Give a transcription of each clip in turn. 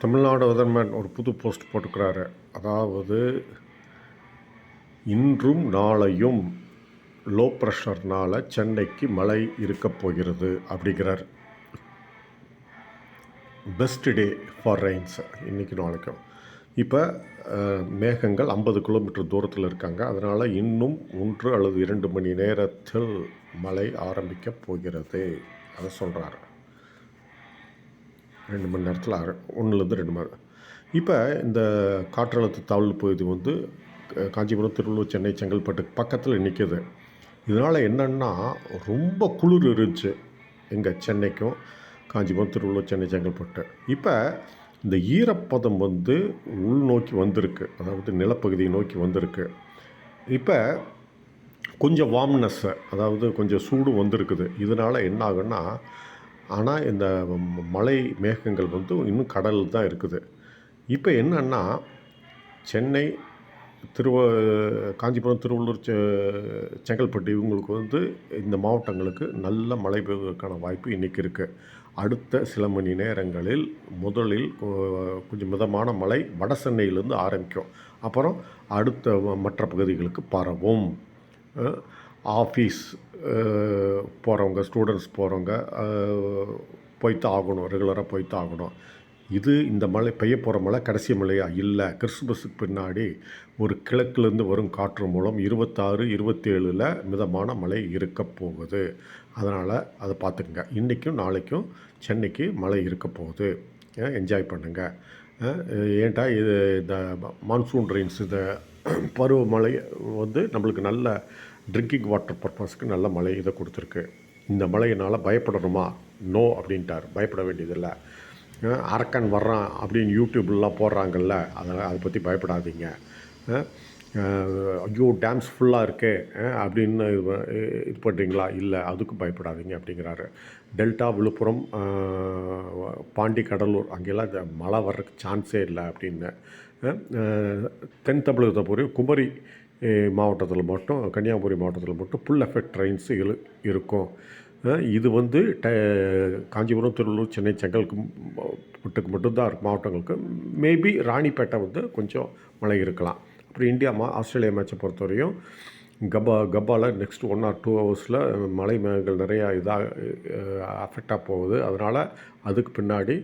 Tamil Nadu weatherman ஒரு புது post போட்டுக்கிறாரு. அதாவது இன்றும் நாளையும் லோ ப்ரெஷர்னால் சென்னைக்கு மழை இருக்கப் போகிறது அப்படிங்கிறார். பெஸ்ட் டே ஃபார் ரெயின்ஸ் இன்றைக்கி நாளைக்கும். இப்போ மேகங்கள் 50 கிலோமீட்டர் தூரத்தில் இருக்காங்க. அதனால் இன்னும் 1 அல்லது 2 மணி நேரத்தில் மழை ஆரம்பிக்கப் போகிறது. அதை சொல்கிறாரு. 2 மணி நேரத்தில் 1லேருந்து 2 மணி நேரம். இப்போ இந்த காற்றழுத்த தாழ்வு பகுதி வந்து காஞ்சிபுரம், திருவள்ளூர், சென்னை, செங்கல்பட்டு பக்கத்தில் நிற்கிது. இதனால் என்னென்னா ரொம்ப குளிர் இருந்துச்சு எங்கள் சென்னைக்கும், காஞ்சிபுரம், திருவள்ளூர், சென்னை, செங்கல்பட்டு. இப்போ இந்த ஈரப்பதம் வந்து உள்நோக்கி வந்திருக்கு, அதாவது நிலப்பகுதியை நோக்கி வந்திருக்கு. இப்போ கொஞ்சம் வார்ம்னஸ்ஸு, அதாவது கொஞ்சம் சூடு வந்திருக்குது. இதனால் என்ன ஆகுன்னா, ஆனால் இந்த மழை மேகங்கள் வந்து இன்னும் கடலில் தான் இருக்குது. இப்போ என்னன்னா, சென்னை, காஞ்சிபுரம், திருவள்ளூர், செங்கல்பட்டு இவங்களுக்கு வந்து இந்த மாவட்டங்களுக்கு நல்ல மழை பெய்வதற்கான வாய்ப்பு இன்றைக்கி இருக்குது. அடுத்த சில மணி நேரங்களில் முதலில் கொஞ்சம் மிதமான மழை வட சென்னையிலேருந்து ஆரம்பிக்கும். அப்புறம் அடுத்த மற்ற பகுதிகளுக்கு பரவும். ஆஃபீஸ் போகிறவங்க, ஸ்டூடெண்ட்ஸ் போகிறவங்க போய்த்தான் ஆகணும், ரெகுலராக போய்த்தான் ஆகணும். இந்த மழை பெய்ய போகிற மழை கடைசி மழையாக இல்லை. கிறிஸ்துமஸுக்கு பின்னாடி ஒரு கிழக்குலேருந்து வரும் காற்று மூலம் 26, 27 மிதமான மழை இருக்க போகுது. அதனால் அதை பார்த்துக்குங்க. இன்றைக்கும் நாளைக்கும் சென்னைக்கு மழை இருக்க போகுது. என்ஜாய் பண்ணுங்கள். ஏன்டா இது இந்த மான்சூன் ரெயின்ஸ், இந்த பருவமழை வந்து நம்மளுக்கு நல்ல ட்ரிங்கிங் வாட்டர் பர்பஸ்க்கு நல்ல மழை இதை கொடுத்துருக்கு. இந்த மழையினால் பயப்படணுமா? நோ அப்படின்ட்டார். பயப்பட வேண்டியதில்லை. அரக்கன் வர்றான் அப்படின்னு யூடியூப்லாம் போடுறாங்கல்ல, அதனால் அதை பற்றி பயப்படாதீங்க. ஐயோ டேம்ஸ் ஃபுல்லாக இருக்கே அப்படின்னு இது பண்ணுறீங்களா? இல்லை, அதுக்கும் பயப்படாதீங்க அப்படிங்கிறாரு. டெல்டா, விழுப்புரம், பாண்டி, கடலூர் அங்கெல்லாம் இந்த மழை வர்றதுக்கு சான்ஸே இல்லை அப்படின்னு. தென் தமிழகத்தை பொறுத்த குமரி மாவட்டத்தில் மட்டும், கன்னியாகுமரி மாவட்டத்தில் மட்டும் ஃபுல் எஃபெக்ட் ரெயின்ஸு இருக்கும். இது வந்து காஞ்சிபுரம், திருவள்ளூர், சென்னை, செங்கல்பட்டுக்கு மட்டும்தான் மாவட்டங்களுக்கு. மேபி ராணிப்பேட்டை வந்து கொஞ்சம் மழை இருக்கலாம். அப்புறம் ஆஸ்திரேலியா மேட்சை பொறுத்தவரையும் கப்பாவில் நெக்ஸ்ட் 1 or 2 ஹவர்ஸில் மழை மேகங்கள் நிறையா அஃபெக்டாக போகுது. அதனால் அதுக்கு பின்னாடி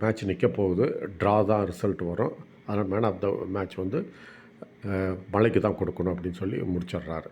மேட்ச் நிற்க போகுது. ட்ரா தான் ரிசல்ட் வரும். அதனால் மேன் ஆஃப் த மேட்ச் வந்து மழைக்கு தான் கொடுக்கணும் அப்படின்னு சொல்லி முடிச்சிடுறாரு.